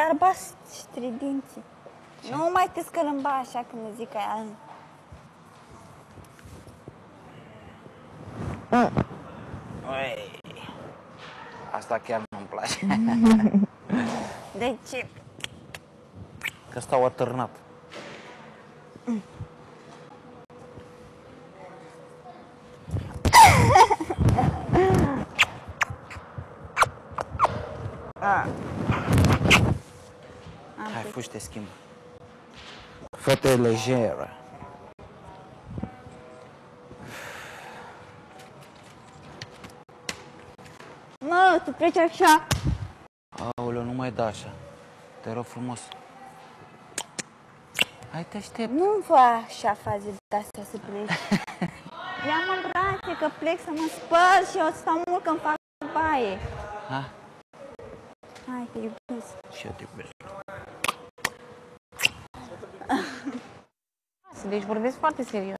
albastri dinții. Nu mai te scălâmba așa când zic aia. Asta chiar nu-mi place. De ce? Că stau atârnat. Hai, fugi, te schimb. Fă-te lejeră. Mă, tu pleci așa. Aoleu, nu mai da așa. Te rog frumos. Hai, te aștept. Nu-mi fă așa faze de astea să pleci. Ia-mă în brațe că plec să mă spăl și eu stau mult când fac baie. Ha? Hai, te iubesc. Și eu te iubesc. Deci vorbesc foarte serios.